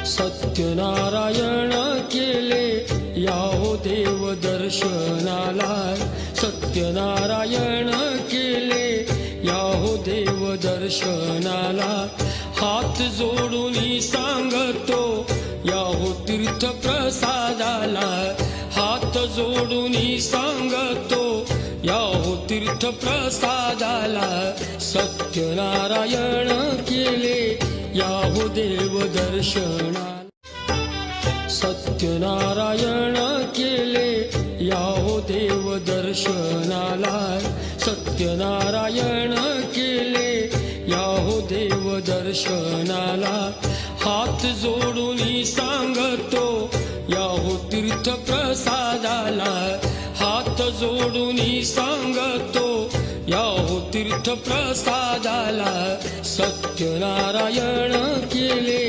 सत्यनारायण केले याहो देव दर्शनाला, सत्यनारायण केले याहो देव दर्शनाला। हात जोडून सांगतो याहो तीर्थ प्रसादाला, हात जोडून सांगतो याहो तीर्थ प्रसादाला। सत्यनारायण केले याहो देव दर्शनाला, सत्यनारायण केले याहो देव दर्शनाला, सत्यनारायण केले याहो देव दर्शनाला। हात जोडून सांगतो याहो तीर्थ प्रसादाला, हात जोडून सांगतो याहो तीर्थ प्रसादाला। सत्यनारायण केले